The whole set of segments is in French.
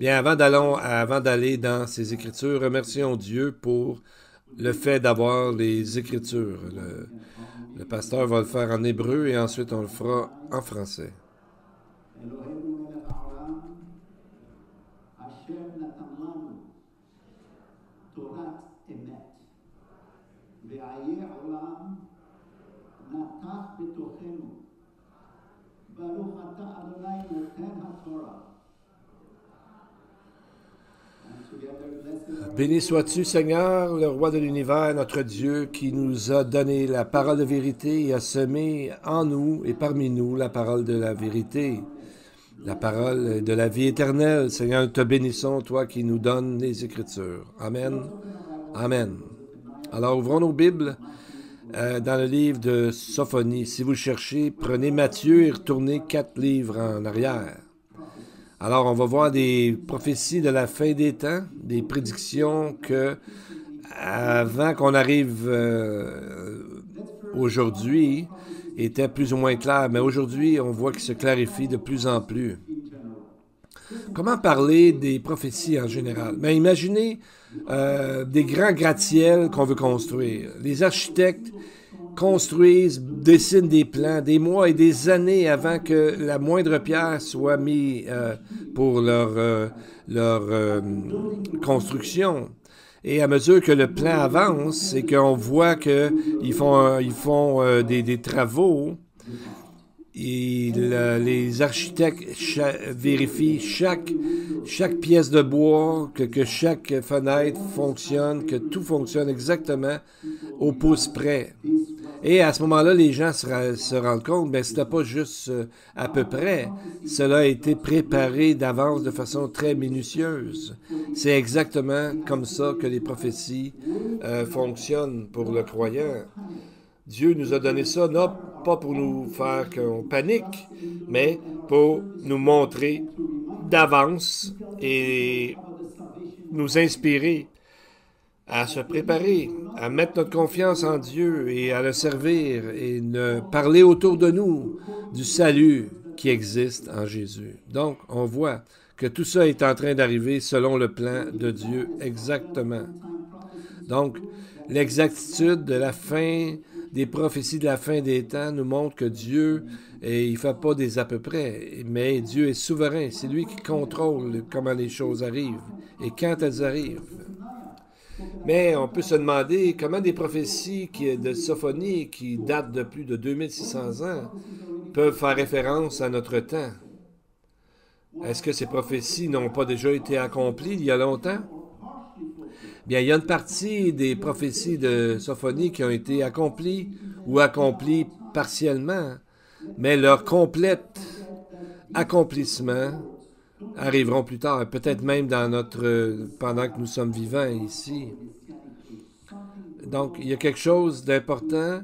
Bien, avant d'aller dans ces Écritures, remercions Dieu pour le fait d'avoir les Écritures. Le pasteur va le faire en hébreu et ensuite on le fera en français. אלוהינו מלך העולם, אשר נתן לנו תורת אמת, וחיי עולם נטע בתוכנו. ברוך אתה אדוני נותן התורה. Béni sois-tu, Seigneur, le roi de l'univers, notre Dieu, qui nous a donné la parole de vérité et a semé en nous et parmi nous la parole de la vérité, la parole de la vie éternelle. Seigneur, nous te bénissons, toi qui nous donnes les Écritures. Amen. Amen. Alors, ouvrons nos Bibles dans le livre de Sophonie. Si vous le cherchez, prenez Matthieu et retournez 4 livres en arrière. Alors, on va voir des prophéties de la fin des temps, des prédictions que, avant qu'on arrive aujourd'hui, étaient plus ou moins claires. Mais aujourd'hui, on voit qu'ils se clarifient de plus en plus. Comment parler des prophéties en général? Mais imaginez des grands gratte-ciels qu'on veut construire. Les architectes construisent, dessinent des plans des mois et des années avant que la moindre pierre soit mise pour leur construction. Et à mesure que le plan avance et qu'on voit qu'ils font des travaux, les architectes vérifient chaque pièce de bois, que chaque fenêtre fonctionne, que tout fonctionne exactement au pouce près. Et à ce moment-là, les gens se rendent compte, mais ce n'est pas juste à peu près. Cela a été préparé d'avance de façon très minutieuse. C'est exactement comme ça que les prophéties fonctionnent pour le croyant. Dieu nous a donné ça, non pas pour nous faire qu'on panique, mais pour nous montrer d'avance et nous inspirer à se préparer, à mettre notre confiance en Dieu et à le servir et parler autour de nous du salut qui existe en Jésus. Donc, on voit que tout ça est en train d'arriver selon le plan de Dieu exactement. Donc, l'exactitude de la fin des prophéties de la fin des temps nous montre que Dieu, il ne fait pas des à peu près, mais Dieu est souverain. C'est lui qui contrôle comment les choses arrivent et quand elles arrivent. Mais on peut se demander comment des prophéties de Sophonie qui datent de plus de 2600 ans peuvent faire référence à notre temps. Est-ce que ces prophéties n'ont pas déjà été accomplies il y a longtemps? Bien, il y a une partie des prophéties de Sophonie qui ont été accomplies ou accomplies partiellement, mais leur complète accomplissement arriveront plus tard, peut-être même pendant que nous sommes vivants ici. Donc, il y a quelque chose d'important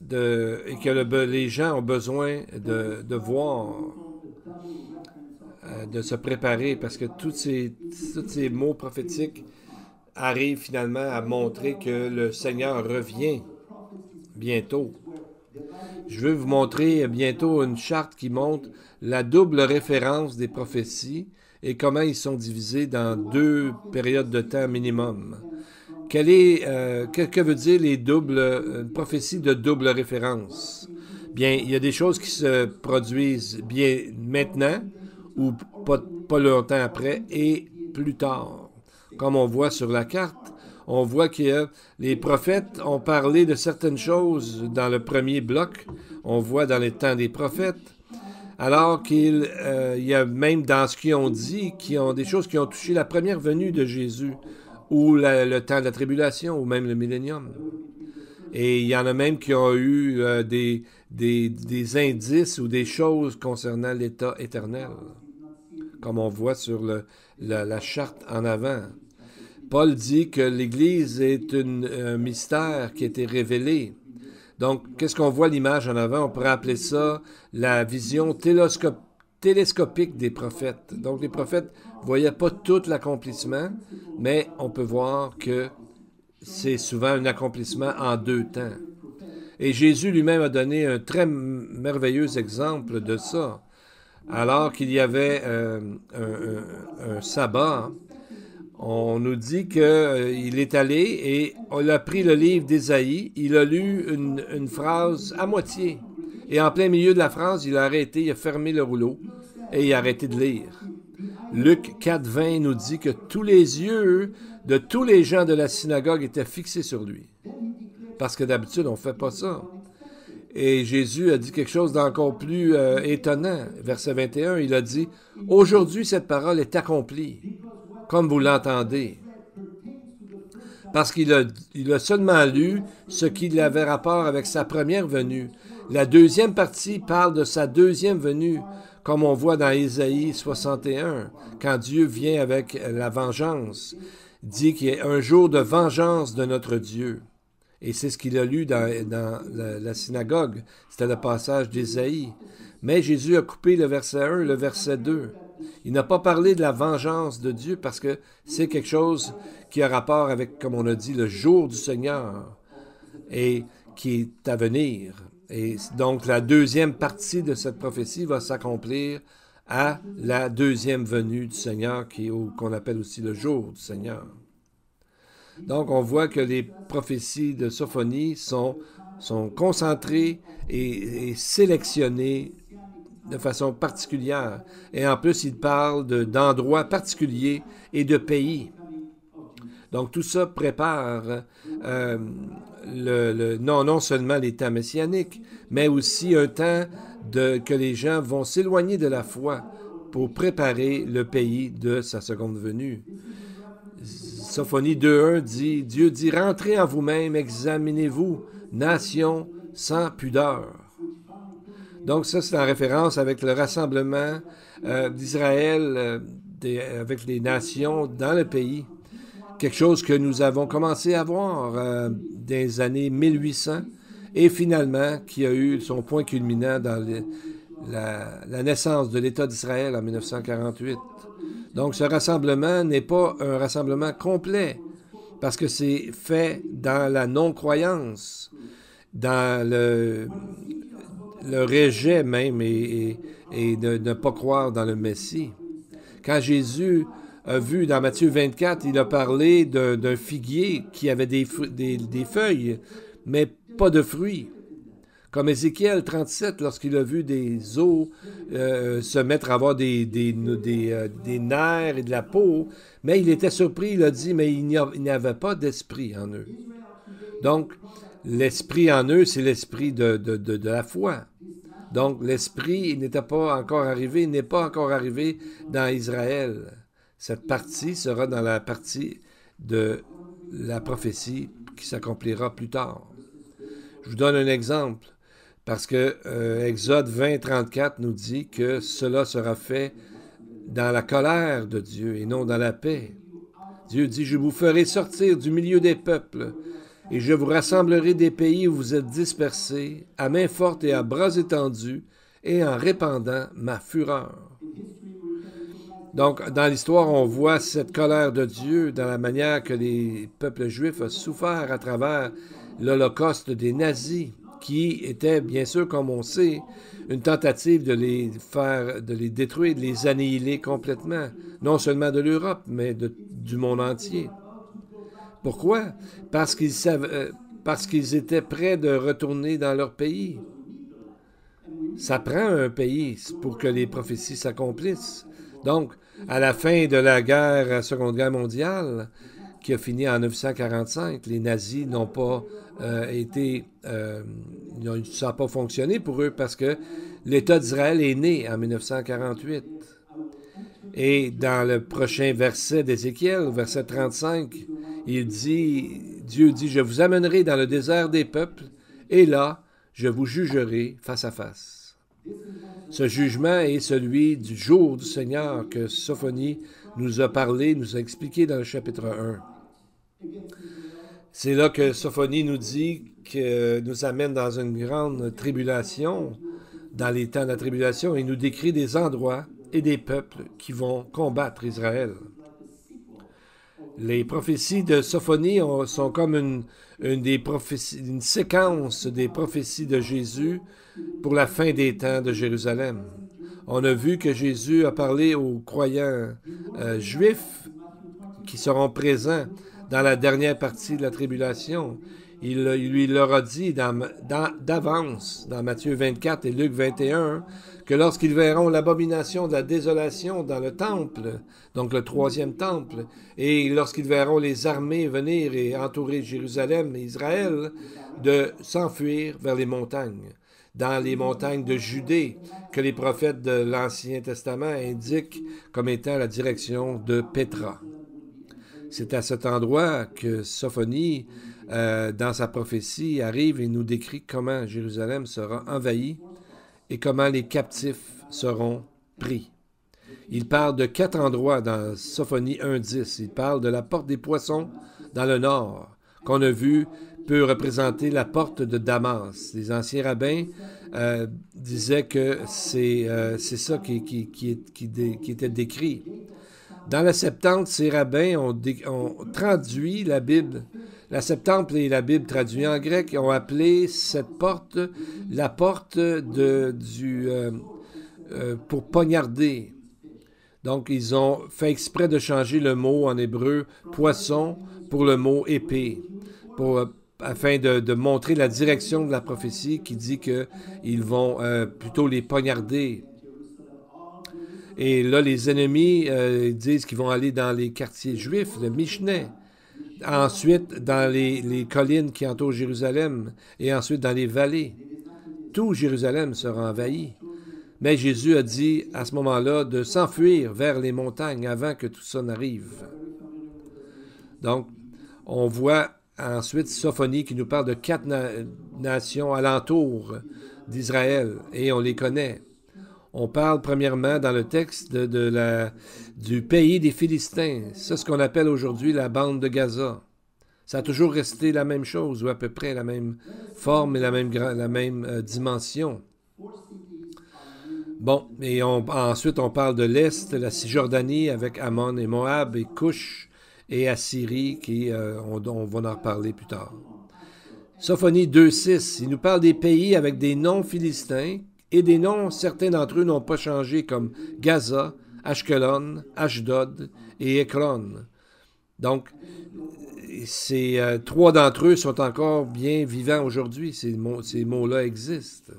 et que les gens ont besoin de voir, de se préparer, parce que tous ces mots prophétiques arrivent finalement à montrer que le Seigneur revient bientôt. Je veux vous montrer bientôt une charte qui montre la double référence des prophéties et comment ils sont divisés dans 2 périodes de temps minimum. Que veut dire une prophétie de double référence? Bien, il y a des choses qui se produisent bien maintenant ou pas longtemps après et plus tard. Comme on voit sur la carte, on voit que les prophètes ont parlé de certaines choses dans le premier bloc. On voit dans les temps des prophètes. Alors qu'il y a même dans ce qu'ils ont dit, des choses qui ont touché la première venue de Jésus, ou le temps de la tribulation, ou même le millénium. Et il y en a même qui ont eu des indices ou des choses concernant l'état éternel, comme on voit sur la charte en avant. Paul dit que l'Église est un mystère qui a été révélé. Donc, qu'est-ce qu'on voit l'image en avant? On pourrait appeler ça la vision télescopique des prophètes. Donc, les prophètes ne voyaient pas tout l'accomplissement, mais on peut voir que c'est souvent un accomplissement en 2 temps. Et Jésus lui-même a donné un très merveilleux exemple de ça. alors qu'il y avait un sabbat, on nous dit qu'il est allé et on a pris le livre d'Ésaïe, il a lu une phrase à moitié. Et en plein milieu de la phrase, il a arrêté, il a fermé le rouleau et il a arrêté de lire. Luc 4,20 nous dit que tous les yeux de tous les gens de la synagogue étaient fixés sur lui. Parce que d'habitude, on ne fait pas ça. Et Jésus a dit quelque chose d'encore plus étonnant. Verset 21, il a dit « Aujourd'hui, cette parole est accomplie, comme vous l'entendez. » Parce qu'il a seulement lu ce qui avait rapport avec sa première venue. La deuxième partie parle de sa deuxième venue, comme on voit dans Ésaïe 61, quand Dieu vient avec la vengeance, dit qu'il y a un jour de vengeance de notre Dieu. Et c'est ce qu'il a lu dans la synagogue. C'était le passage d'Ésaïe. Mais Jésus a coupé le verset 1, le verset 2. Il n'a pas parlé de la vengeance de Dieu parce que c'est quelque chose qui a rapport avec, comme on a dit, le jour du Seigneur et qui est à venir. Et donc, la deuxième partie de cette prophétie va s'accomplir à la deuxième venue du Seigneur, qu'on appelle aussi le jour du Seigneur. Donc, on voit que les prophéties de Sophonie sont concentrées et sélectionnées de façon particulière. Et en plus, il parle d'endroits particuliers et de pays. Donc, tout ça prépare non seulement les temps messianiques, mais aussi un temps que les gens vont s'éloigner de la foi pour préparer le pays de sa seconde venue. Sophonie 2.1 dit, Dieu dit, rentrez en vous-même, examinez-vous, nation sans pudeur. Donc ça, c'est en référence avec le rassemblement d'Israël avec les nations dans le pays. Quelque chose que nous avons commencé à voir dans les années 1800 et finalement qui a eu son point culminant dans la naissance de l'État d'Israël en 1948. Donc, ce rassemblement n'est pas un rassemblement complet, parce que c'est fait dans la non-croyance, dans le rejet même, et de ne pas croire dans le Messie. Quand Jésus a vu dans Matthieu 24, il a parlé d'un figuier qui avait des feuilles, mais pas de fruits. Comme Ézéchiel 37, lorsqu'il a vu des os se mettre à avoir des nerfs et de la peau, mais il était surpris, il a dit, mais il n'y avait pas d'esprit en eux. Donc, l'esprit en eux, c'est l'esprit de la foi. Donc, l'esprit n'était pas encore arrivé, il n'est pas encore arrivé dans Israël. Cette partie sera dans la partie de la prophétie qui s'accomplira plus tard. Je vous donne un exemple. Parce que Exode 20, 34 nous dit que cela sera fait dans la colère de Dieu et non dans la paix. Dieu dit, je vous ferai sortir du milieu des peuples et je vous rassemblerai des pays où vous êtes dispersés, à main forte et à bras étendus, et en répandant ma fureur. Donc, dans l'histoire, on voit cette colère de Dieu dans la manière que les peuples juifs ont souffert à travers l'Holocauste des nazis, qui était, bien sûr, comme on sait, une tentative de les détruire, de les annihiler complètement, non seulement de l'Europe, mais du monde entier. Pourquoi? Parce qu'ils étaient prêts de retourner dans leur pays. Ça prend un pays pour que les prophéties s'accomplissent. Donc, à la fin de la Seconde Guerre mondiale, qui a fini en 1945, les nazis n'ont pas ça n'a pas fonctionné pour eux parce que l'État d'Israël est né en 1948. Et dans le prochain verset d'Ézéchiel, verset 35, Dieu dit, je vous amènerai dans le désert des peuples, et là, je vous jugerai face à face. Ce jugement est celui du jour du Seigneur que Sophonie nous a parlé, nous a expliqué dans le chapitre 1. C'est là que Sophonie nous dit que nous amène dans une grande tribulation, dans les temps de la tribulation, et nous décrit des endroits et des peuples qui vont combattre Israël. Les prophéties de Sophonie sont comme une séquence des prophéties de Jésus pour la fin des temps de Jérusalem. On a vu que Jésus a parlé aux croyants juifs qui seront présents dans la dernière partie de la tribulation. Il lui leur a dit d'avance, dans Matthieu 24 et Luc 21, que lorsqu'ils verront l'abomination de la désolation dans le temple, donc le troisième temple, et lorsqu'ils verront les armées venir et entourer Jérusalem et Israël, de s'enfuir vers les montagnes, dans les montagnes de Judée, que les prophètes de l'Ancien Testament indiquent comme étant la direction de Pétra. C'est à cet endroit que Sophonie, dans sa prophétie, arrive et nous décrit comment Jérusalem sera envahie et comment les captifs seront pris. Il parle de 4 endroits dans Sophonie 1.10. Il parle de la porte des poissons dans le nord, qu'on a vu peut représenter la porte de Damas. Les anciens rabbins disaient que c'est ça qui était décrit. Dans la Septante, ces rabbins ont traduit la Bible. La Septante et la Bible traduite en grec ont appelé cette porte la porte pour poignarder. Donc, ils ont fait exprès de changer le mot en hébreu poisson pour le mot épée, afin de montrer la direction de la prophétie qui dit qu'ils vont plutôt les poignarder. Et là, les ennemis disent qu'ils vont aller dans les quartiers juifs, le Mishneh. Ensuite, dans les collines qui entourent Jérusalem, et ensuite dans les vallées. Tout Jérusalem sera envahi. Mais Jésus a dit à ce moment-là de s'enfuir vers les montagnes avant que tout ça n'arrive. Donc, on voit ensuite Sophonie qui nous parle de 4 nations alentour d'Israël, et on les connaît. On parle premièrement dans le texte du pays des Philistins. C'est ce qu'on appelle aujourd'hui la bande de Gaza. Ça a toujours resté la même chose, ou à peu près la même forme et la même dimension. Bon, et ensuite on parle de l'Est, la Cisjordanie avec Ammon et Moab et Cush et Assyrie, on va en reparler plus tard. Sophonie 2.6, il nous parle des pays avec des noms philistins, et des noms, certains d'entre eux n'ont pas changé, comme Gaza, Ashkelon, Ashdod et Ekron. Donc, ces 3 d'entre eux sont encore bien vivants aujourd'hui. Ces mots-là existent.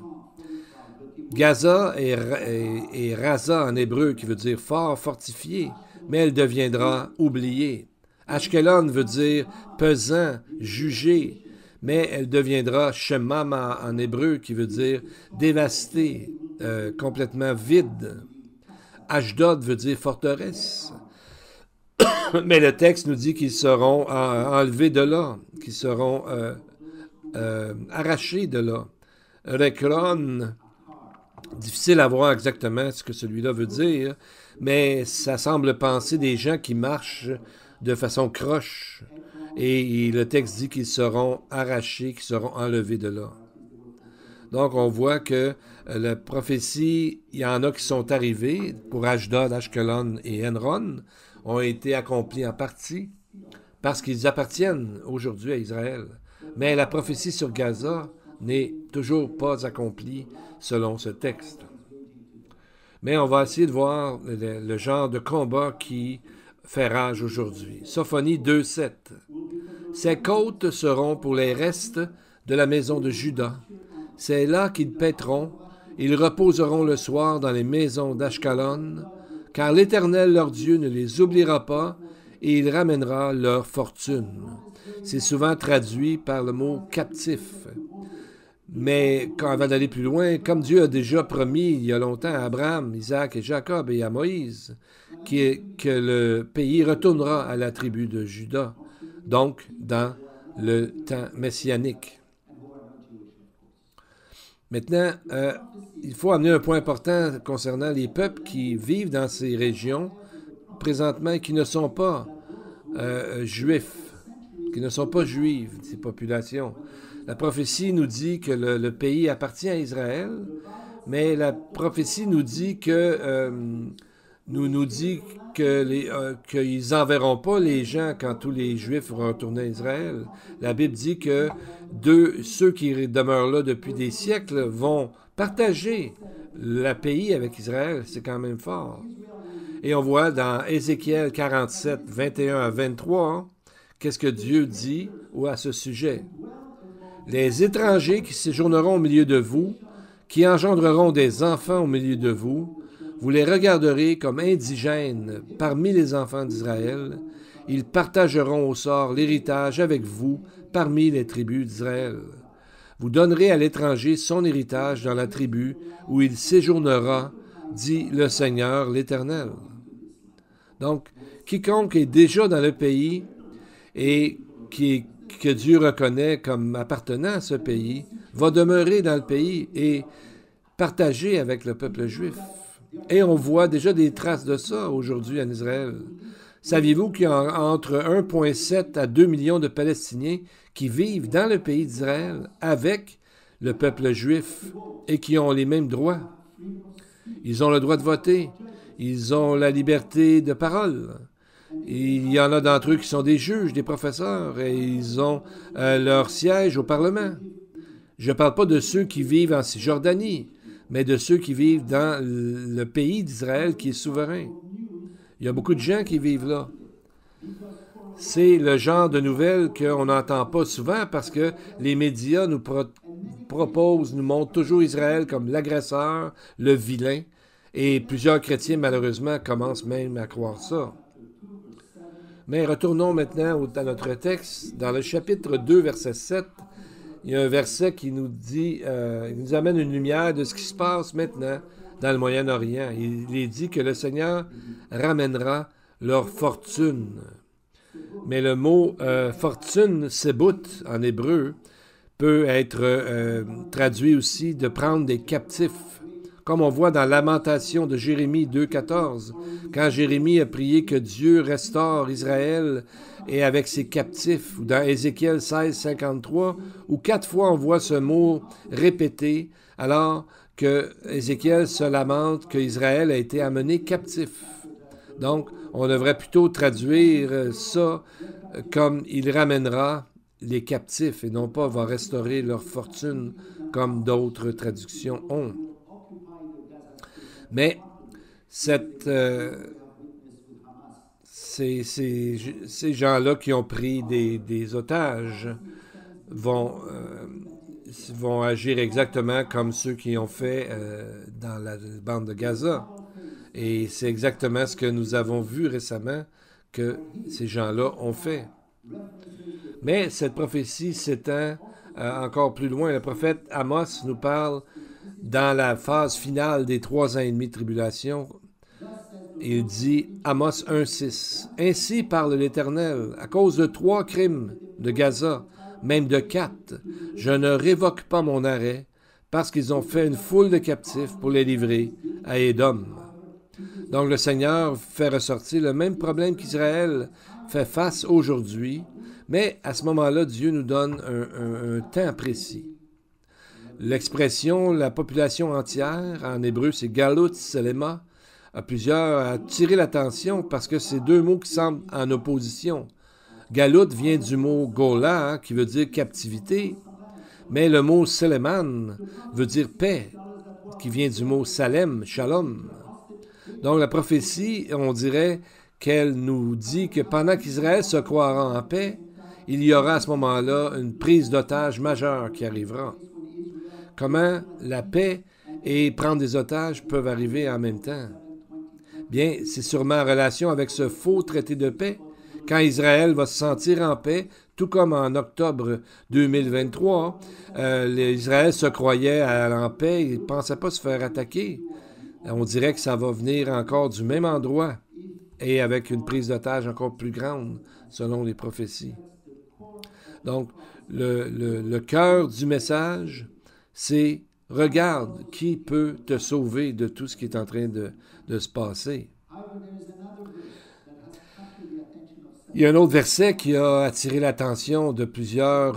Gaza est Raza en hébreu, qui veut dire fort, fortifié, mais elle deviendra oubliée. Ashkelon veut dire pesant, jugé, mais elle deviendra Shemama en hébreu, qui veut dire dévastée, complètement vide. Ashdod veut dire forteresse. Mais le texte nous dit qu'ils seront enlevés de là, qu'ils seront arrachés de là. Rekron, difficile à voir exactement ce que celui-là veut dire, mais ça semble penser des gens qui marchent de façon croche. Et le texte dit qu'ils seront arrachés, qu'ils seront enlevés de là. Donc, on voit que la prophétie, il y en a qui sont arrivés pour Ashdod, Ashkelon et Enron, ont été accomplis en partie parce qu'ils appartiennent aujourd'hui à Israël. Mais la prophétie sur Gaza n'est toujours pas accomplie selon ce texte. Mais on va essayer de voir le genre de combat qui fait rage aujourd'hui. Sophonie 2.7. Ces côtes seront pour les restes de la maison de Juda. C'est là qu'ils paîtront. Ils reposeront le soir dans les maisons d'Ashkelon, car l'Éternel leur Dieu ne les oubliera pas et il ramènera leur fortune. C'est souvent traduit par le mot captif. Mais avant d'aller plus loin, comme Dieu a déjà promis il y a longtemps à Abraham, Isaac et Jacob et à Moïse, que le pays retournera à la tribu de Juda, donc dans le temps messianique. Maintenant, il faut amener un point important concernant les peuples qui vivent dans ces régions présentement et qui ne sont pas juifs, qui ne sont pas juives, ces populations. La prophétie nous dit que le pays appartient à Israël, mais la prophétie nous dit que qu'ils n'enverront pas les gens quand tous les Juifs vont retourner à Israël. La Bible dit que ceux qui demeurent là depuis des siècles vont partager le pays avec Israël, c'est quand même fort. Et on voit dans Ézéchiel 47, 21 à 23, qu'est-ce que Dieu dit à ce sujet. Les étrangers qui séjourneront au milieu de vous, qui engendreront des enfants au milieu de vous, vous les regarderez comme indigènes parmi les enfants d'Israël. Ils partageront au sort l'héritage avec vous parmi les tribus d'Israël. Vous donnerez à l'étranger son héritage dans la tribu où il séjournera, dit le Seigneur l'Éternel. Donc, quiconque est déjà dans le pays et que Dieu reconnaît comme appartenant à ce pays, va demeurer dans le pays et partager avec le peuple juif. Et on voit déjà des traces de ça aujourd'hui en Israël. Saviez-vous qu'il y a entre 1,7 à 2 millions de Palestiniens qui vivent dans le pays d'Israël avec le peuple juif et qui ont les mêmes droits? Ils ont le droit de voter. Ils ont la liberté de parole. Il y en a d'entre eux qui sont des juges, des professeurs, et ils ont leur siège au Parlement. Je ne parle pas de ceux qui vivent en Cisjordanie, mais de ceux qui vivent dans le pays d'Israël qui est souverain. Il y a beaucoup de gens qui vivent là. C'est le genre de nouvelles qu'on n'entend pas souvent parce que les médias nous proposent, nous montrent toujours Israël comme l'agresseur, le vilain, et plusieurs chrétiens, malheureusement, commencent même à croire ça. Mais retournons maintenant à notre texte. Dans le chapitre 2, verset 7, il y a un verset qui nous dit, il nous amène une lumière de ce qui se passe maintenant dans le Moyen-Orient. Il est dit que le Seigneur ramènera leur fortune. Mais le mot fortune, sebout, en hébreu, peut être traduit aussi de prendre des captifs. Comme on voit dans Lamentation de Jérémie 2,14, quand Jérémie a prié que Dieu restaure Israël et avec ses captifs, ou dans Ézéchiel 16, 53, où 4 fois on voit ce mot répété, alors que Ézéchiel se lamente qu'Israël a été amené captif. Donc, on devrait plutôt traduire ça comme « il ramènera les captifs » et non pas « va restaurer leur fortune » comme d'autres traductions ont. Mais ces gens-là qui ont pris des otages vont agir exactement comme ceux qui ont fait dans la bande de Gaza. Et c'est exactement ce que nous avons vu récemment que ces gens-là ont fait. Mais cette prophétie s'étend encore plus loin. Le prophète Amos nous parle dans la phase finale des 3 ans et demi de tribulation. Il dit, Amos 1,6, « Ainsi parle l'Éternel, à cause de 3 crimes de Gaza, même de 4, je ne révoque pas mon arrêt, parce qu'ils ont fait une foule de captifs pour les livrer à Édom. » Donc le Seigneur fait ressortir le même problème qu'Israël fait face aujourd'hui, mais à ce moment-là, Dieu nous donne un temps précis. L'expression « la population entière », en hébreu, c'est « galut selema », a attiré l'attention parce que c'est 2 mots qui semblent en opposition. Galut vient du mot « gola », qui veut dire « captivité », mais le mot « seleman » veut dire « paix », qui vient du mot « salem », « shalom ». Donc la prophétie, on dirait qu'elle nous dit que pendant qu'Israël se croira en paix, il y aura à ce moment-là une prise d'otages majeure qui arrivera. Comment la paix et prendre des otages peuvent arriver en même temps? Bien, c'est sûrement en relation avec ce faux traité de paix, quand Israël va se sentir en paix, tout comme en octobre 2023, Israël se croyait en paix, il ne pensait pas se faire attaquer. On dirait que ça va venir encore du même endroit et avec une prise d'otage encore plus grande, selon les prophéties. Donc, le cœur du message, c'est « Regarde qui peut te sauver de tout ce qui est en train de se passer. » Il y a un autre verset qui a attiré l'attention de plusieurs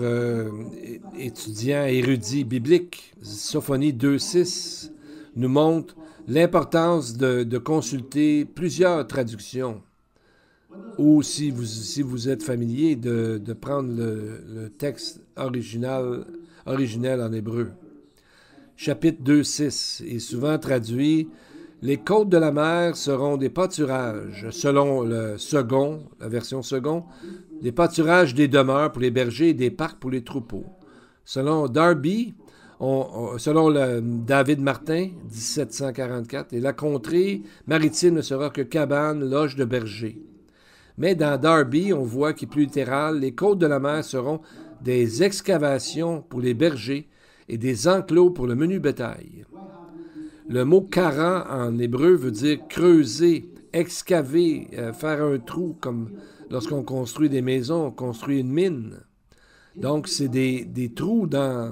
étudiants érudits bibliques. Sophonie 2,6 nous montre l'importance de consulter plusieurs traductions. Ou si vous êtes familier, de prendre le texte originel en hébreu. chapitre 2:6 est souvent traduit « Les côtes de la mer seront des pâturages », selon le second, la version second, des pâturages des demeures pour les bergers et des parcs pour les troupeaux. Selon Darby, selon David Martin, 1744, et la contrée maritime ne sera que cabane, loge de berger. Mais dans Darby, on voit qu'il est plus littéral, les côtes de la mer seront des excavations pour les bergers et des enclos pour le menu bétail. Le mot karan en hébreu veut dire creuser, excaver, faire un trou, comme lorsqu'on construit des maisons, on construit une mine. Donc, c'est des trous dans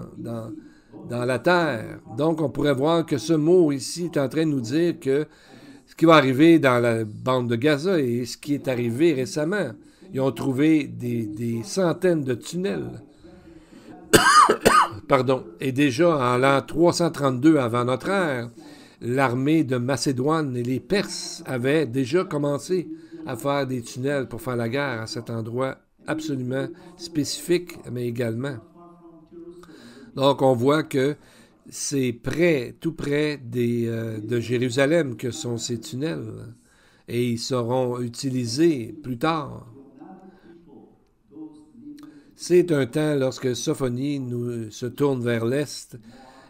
la terre. Donc, on pourrait voir que ce mot ici est en train de nous dire que ce qui va arriver dans la bande de Gaza et ce qui est arrivé récemment, ils ont trouvé des centaines de tunnels. Pardon. Et déjà, en l'an 332 avant notre ère, l'armée de Macédoine et les Perses avaient déjà commencé à faire des tunnels pour faire la guerre à cet endroit absolument spécifique, mais également. Donc, on voit que c'est tout près de Jérusalem que sont ces tunnels. Et ils seront utilisés plus tard. C'est un temps lorsque Sophonie se tourne vers l'Est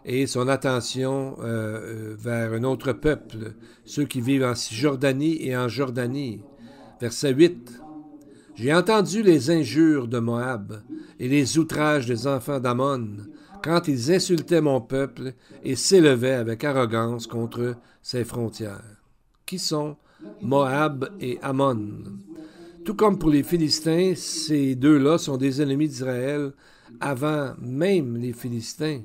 et son attention vers un autre peuple, ceux qui vivent en Cisjordanie et en Jordanie. Verset 8. « J'ai entendu les injures de Moab et les outrages des enfants d'Ammon, quand ils insultaient mon peuple et s'élevaient avec arrogance contre ses frontières. » Qui sont Moab et Ammon? Tout comme pour les Philistins, ces deux-là sont des ennemis d'Israël avant même les Philistins,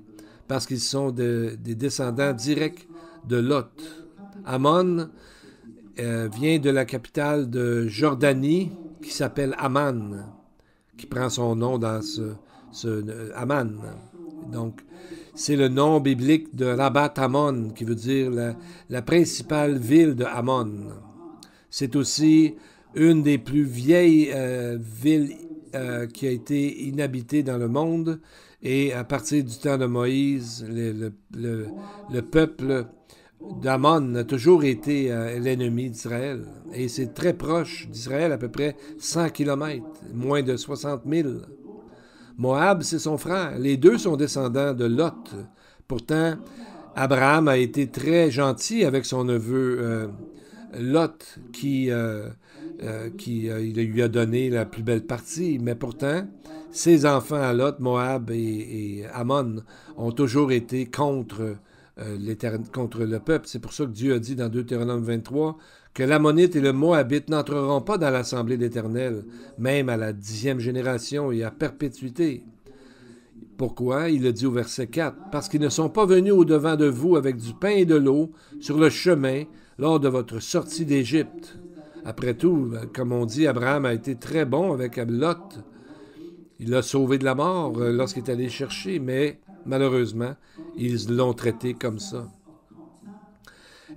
parce qu'ils sont des descendants directs de Lot. Ammon vient de la capitale de Jordanie, qui s'appelle Amman, qui prend son nom dans Amman. Donc, c'est le nom biblique de Rabat Ammon, qui veut dire la principale ville de Ammon. C'est aussi une des plus vieilles villes qui a été inhabitée dans le monde. Et à partir du temps de Moïse, le peuple d'Ammon a toujours été l'ennemi d'Israël. Et c'est très proche d'Israël, à peu près 100 km, moins de 60 000. Moab, c'est son frère. Les deux sont descendants de Lot. Pourtant, Abraham a été très gentil avec son neveu Lot, qui il lui a donné la plus belle partie. Mais pourtant, ses enfants à Lot, Moab et Ammon, ont toujours été contre le peuple. C'est pour ça que Dieu a dit dans Deutéronome 23 que l'Ammonite et le Moabite n'entreront pas dans l'assemblée de l'Éternel, même à la 10e génération et à perpétuité. Pourquoi? Il le dit au verset 4. « Parce qu'ils ne sont pas venus au-devant de vous avec du pain et de l'eau sur le chemin lors de votre sortie d'Égypte. » Après tout, comme on dit, Abraham a été très bon avec Lot. Il l'a sauvé de la mort lorsqu'il est allé chercher, mais malheureusement, ils l'ont traité comme ça.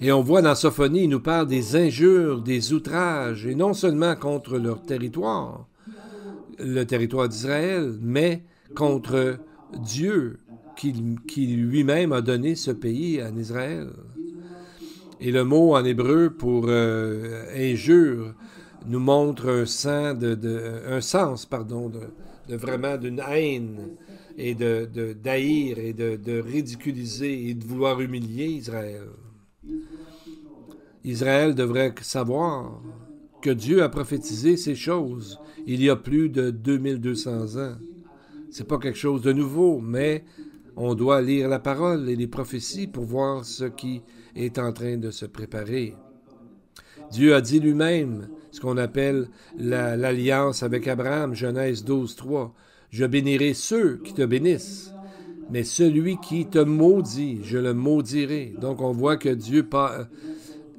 Et on voit dans Sophonie, il nous parle des injures, des outrages, et non seulement contre leur territoire, le territoire d'Israël, mais contre Dieu, qui lui-même a donné ce pays à Israël. Et le mot en hébreu pour injure nous montre un sens de vraiment d'une haine et d'haïr et de ridiculiser et de vouloir humilier Israël. Israël devrait savoir que Dieu a prophétisé ces choses il y a plus de 2200 ans. C'est pas quelque chose de nouveau, mais on doit lire la parole et les prophéties pour voir ce qui est en train de se préparer. Dieu a dit lui-même ce qu'on appelle l'alliance avec Abraham, Genèse 12:3. « Je bénirai ceux qui te bénissent, mais celui qui te maudit, je le maudirai. » Donc on voit que Dieu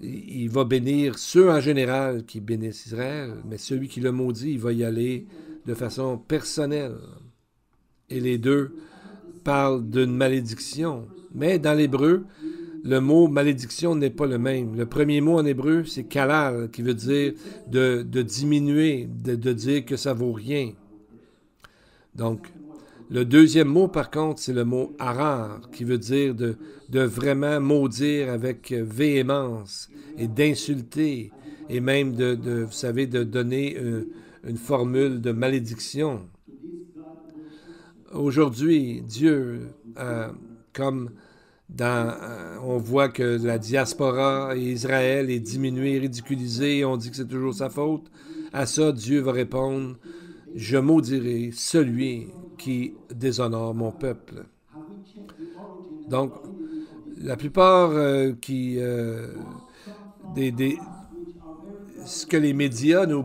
il va bénir ceux en général qui bénissent Israël, mais celui qui le maudit, il va y aller de façon personnelle. Et les deux parlent d'une malédiction. Mais dans l'hébreu, le mot malédiction n'est pas le même. Le premier mot en hébreu, c'est kalal, qui veut dire de diminuer, de dire que ça vaut rien. Donc, Le deuxième mot, par contre, c'est le mot harar, qui veut dire de vraiment maudire avec véhémence et d'insulter, et même vous savez, de donner une formule de malédiction. Aujourd'hui, Dieu, comme on voit que la diaspora et Israël est diminuée, ridiculisée, et on dit que c'est toujours sa faute, à ça, Dieu va répondre, « Je maudirai celui qui déshonore mon peuple. » Donc, la plupart ce que les médias nous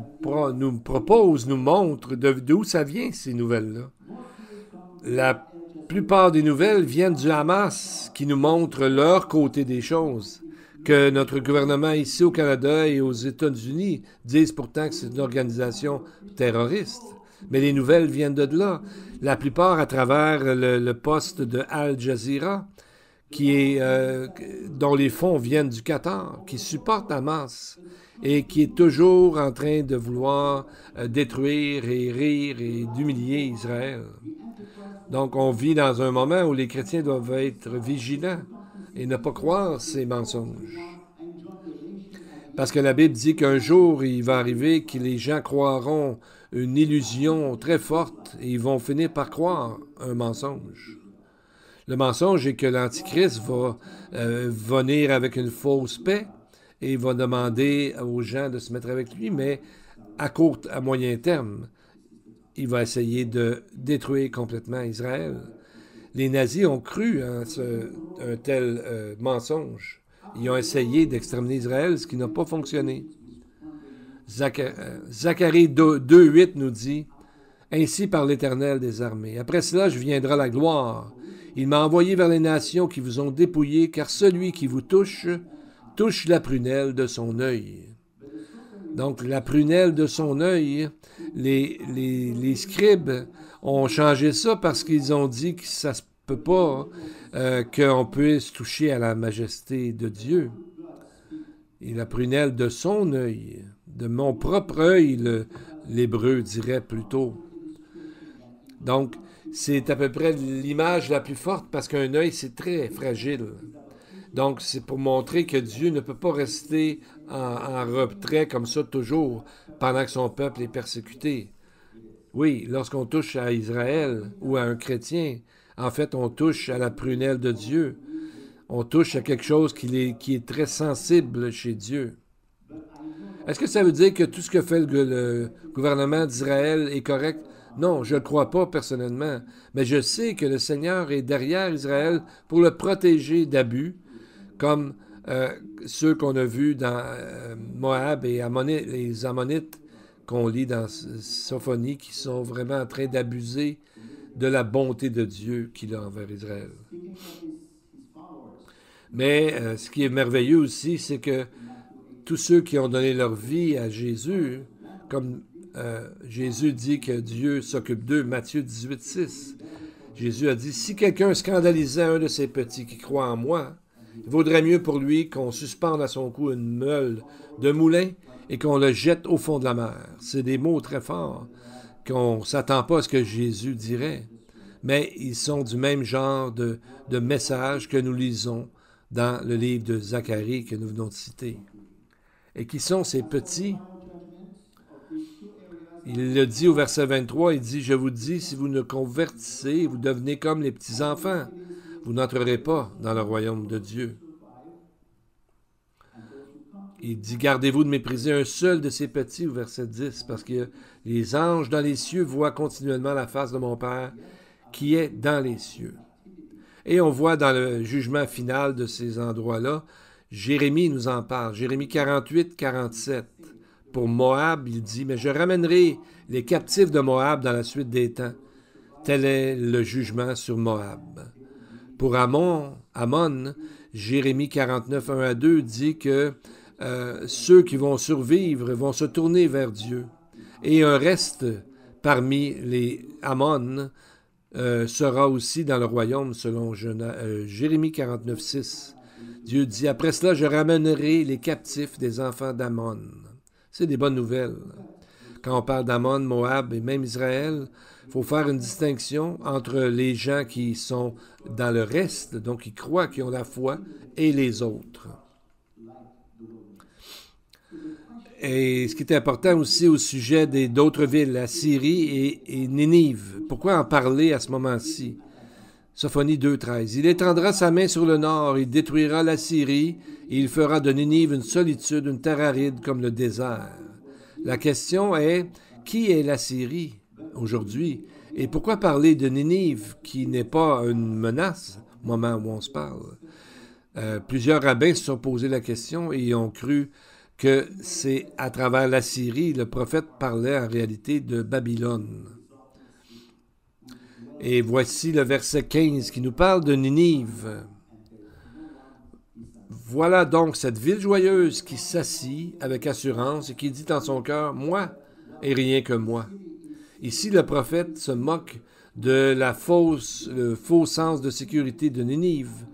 proposent, nous montrent d'où ça vient, ces nouvelles-là. La plupart des nouvelles viennent du Hamas, qui nous montre leur côté des choses, que notre gouvernement ici au Canada et aux États-Unis disent pourtant que c'est une organisation terroriste. Mais les nouvelles viennent de là. La plupart à travers le poste de Al Jazeera, dont les fonds viennent du Qatar, qui supporte Hamas et qui est toujours en train de vouloir détruire et rire et d'humilier Israël. Donc, on vit dans un moment où les chrétiens doivent être vigilants et ne pas croire ces mensonges. Parce que la Bible dit qu'un jour, il va arriver que les gens croiront une illusion très forte et ils vont finir par croire un mensonge. Le mensonge est que l'Antichrist va venir avec une fausse paix et va demander aux gens de se mettre avec lui, mais à moyen terme, il va essayer de détruire complètement Israël. Les nazis ont cru en un tel mensonge. Ils ont essayé d'exterminer Israël, ce qui n'a pas fonctionné. Zacharie 2:8 nous dit « Ainsi par l'Éternel des armées. Après cela, je viendrai la gloire. Il m'a envoyé vers les nations qui vous ont dépouillés, car celui qui vous touche la prunelle de son œil. » Donc, la prunelle de son œil, les scribes ont changé ça parce qu'ils ont dit que ça se peut pas qu'on puisse toucher à la majesté de Dieu. Et la prunelle de son œil, de mon propre œil, l'hébreu dirait plutôt. Donc, c'est à peu près l'image la plus forte parce qu'un œil, c'est très fragile. Donc, c'est pour montrer que Dieu ne peut pas rester en retrait comme ça toujours pendant que son peuple est persécuté. Oui, lorsqu'on touche à Israël ou à un chrétien, en fait, on touche à la prunelle de Dieu. On touche à quelque chose qui est très sensible chez Dieu. Est-ce que ça veut dire que tout ce que fait le gouvernement d'Israël est correct? Non, je ne le crois pas personnellement. Mais je sais que le Seigneur est derrière Israël pour le protéger d'abus, comme ceux qu'on a vus dans Moab et les Ammonites qu'on lit dans Sophonie, qui sont vraiment en train d'abuser de la bonté de Dieu qu'il a envers Israël. Mais ce qui est merveilleux aussi, c'est que tous ceux qui ont donné leur vie à Jésus, comme Jésus dit que Dieu s'occupe d'eux, Matthieu 18:6, Jésus a dit, « Si quelqu'un scandalisait un de ces petits qui croient en moi, il vaudrait mieux pour lui qu'on suspende à son cou une meule de moulin et qu'on le jette au fond de la mer. » C'est des mots très forts qu'on ne s'attend pas à ce que Jésus dirait. Mais ils sont du même genre de messages que nous lisons dans le livre de Zacharie que nous venons de citer. Et qui sont ces petits? Il le dit au verset 23, il dit « Je vous dis, si vous ne convertissez, vous devenez comme les petits-enfants. Vous n'entrerez pas dans le royaume de Dieu. » Il dit « Gardez-vous de mépriser un seul de ces petits » au verset 10, parce que les anges dans les cieux voient continuellement la face de mon Père qui est dans les cieux. Et on voit dans le jugement final de ces endroits-là, Jérémie nous en parle, Jérémie 48-47. Pour Moab, il dit « Mais je ramènerai les captifs de Moab dans la suite des temps. Tel est le jugement sur Moab. » Pour Amon, Jérémie 49, 1-2 dit que ceux qui vont survivre vont se tourner vers Dieu. Et un reste parmi les Ammon sera aussi dans le royaume selon Jérémie 49, 6. Dieu dit « Après cela, je ramènerai les captifs des enfants d'Ammon. » C'est des bonnes nouvelles. quand on parle d'Amon, Moab et même Israël, il faut faire une distinction entre les gens qui sont dans le reste, donc qui croient, qui ont la foi, et les autres. Et ce qui est important aussi au sujet d'autres villes, la Syrie et Ninive. Pourquoi en parler à ce moment-ci? Sophonie 2.13. Il étendra sa main sur le nord, il détruira la Syrie, et il fera de Ninive une solitude, une terre aride comme le désert. La question est, qui est la Syrie aujourd'hui? Et pourquoi parler de Ninive, qui n'est pas une menace au moment où on se parle? Plusieurs rabbins se sont posé la question et ont cru que c'est à travers la Syrie, le prophète parlait en réalité de Babylone. Et voici le verset 15 qui nous parle de Ninive. Voilà donc cette ville joyeuse qui s'assit avec assurance et qui dit en son cœur, « Moi et rien que moi. » Ici, le prophète se moque de le faux sens de sécurité de Ninive.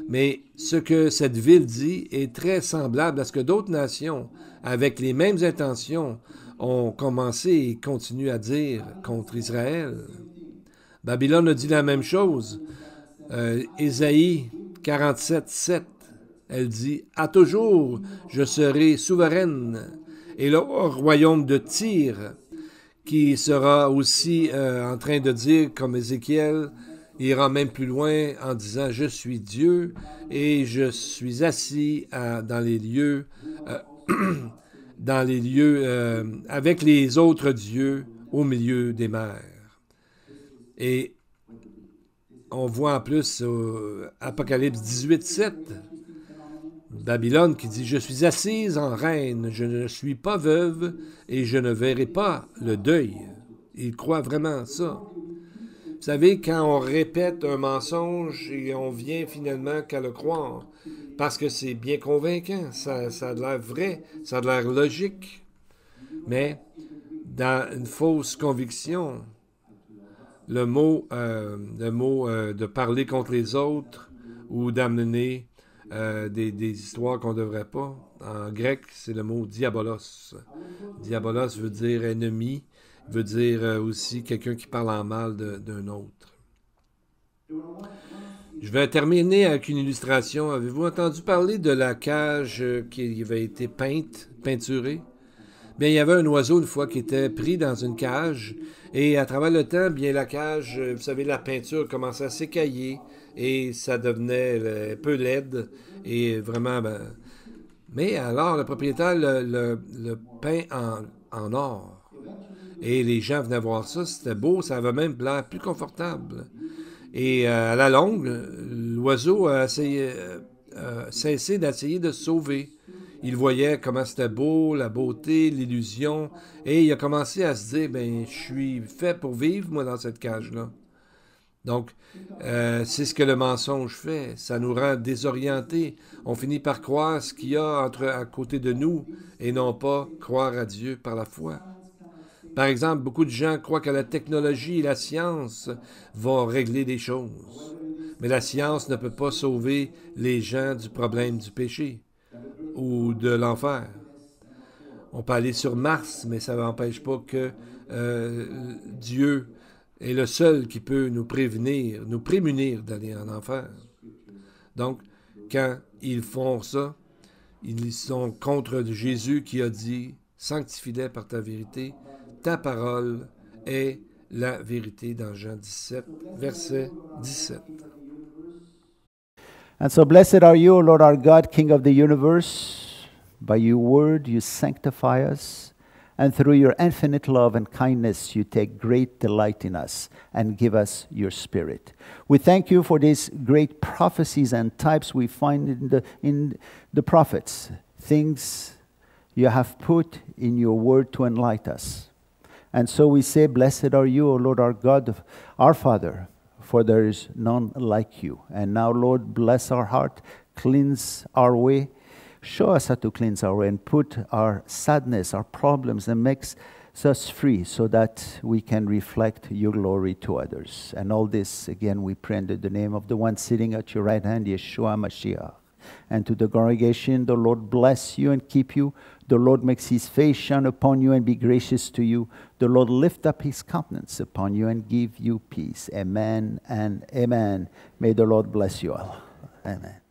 Mais ce que cette ville dit est très semblable à ce que d'autres nations, avec les mêmes intentions, ont commencé et continuent à dire contre Israël. Babylone a dit la même chose. Ésaïe 47, 7, elle dit « À toujours, je serai souveraine. » Et le royaume de Tyr, qui sera aussi en train de dire, comme Ézéchiel, ira même plus loin en disant « Je suis Dieu et je suis assis dans les lieux, avec les autres dieux au milieu des mers. » Et on voit en plus Apocalypse 18, 7, Babylone qui dit « Je suis assise en reine, je ne suis pas veuve et je ne verrai pas le deuil. » Il croit vraiment ça. Vous savez, quand on répète un mensonge et on vient finalement qu'à le croire, parce que c'est bien convaincant, ça a l'air vrai, ça a l'air logique, mais dans une fausse conviction, le mot de parler contre les autres ou d'amener des histoires qu'on ne devrait pas. En grec, c'est le mot diabolos. Diabolos veut dire ennemi, veut dire aussi quelqu'un qui parle en mal d'un autre. Je vais terminer avec une illustration. Avez-vous entendu parler de la cage qui avait été peinturée? Bien, il y avait un oiseau une fois qui était pris dans une cage et à travers le temps, bien la cage, vous savez, la peinture commençait à s'écailler et ça devenait un peu laide et vraiment... Mais alors, le propriétaire le peint en or. Et les gens venaient voir ça, c'était beau, ça avait même l'air plus confortable. Et à la longue, l'oiseau a cessé d'essayer de se sauver. Il voyait comment c'était beau, la beauté, l'illusion, et il a commencé à se dire, ben, je suis fait pour vivre, moi, dans cette cage-là. Donc, c'est ce que le mensonge fait. Ça nous rend désorientés. On finit par croire ce qu'il y a à côté de nous et non pas croire à Dieu par la foi. Par exemple, beaucoup de gens croient que la technologie et la science vont régler des choses. Mais la science ne peut pas sauver les gens du problème du péché ou de l'enfer. On peut aller sur Mars, mais ça n'empêche pas que Dieu est le seul qui peut nous prémunir d'aller en enfer. Donc, quand ils font ça, ils sont contre Jésus qui a dit « Sanctifie-les par ta vérité, ta parole est la vérité » dans Jean 17, verset 17. And so blessed are you, O Lord our God, King of the universe. By your word you sanctify us, and through your infinite love and kindness you take great delight in us and give us your Spirit. We thank you for these great prophecies and types we find in the prophets, things you have put in your word to enlighten us. And so we say, blessed are you, O Lord our God, our Father, for there is none like you. And now, Lord, bless our heart, cleanse our way, show us how to cleanse our way, and put our sadness, our problems, and makes us free so that we can reflect your glory to others. And all this, again, we pray in the name of the one sitting at your right hand, Yeshua Mashiach. And to the congregation, the Lord bless you and keep you. The Lord makes his face shine upon you and be gracious to you. The Lord lift up his countenance upon you and give you peace. Amen and amen. May the Lord bless you all. Amen.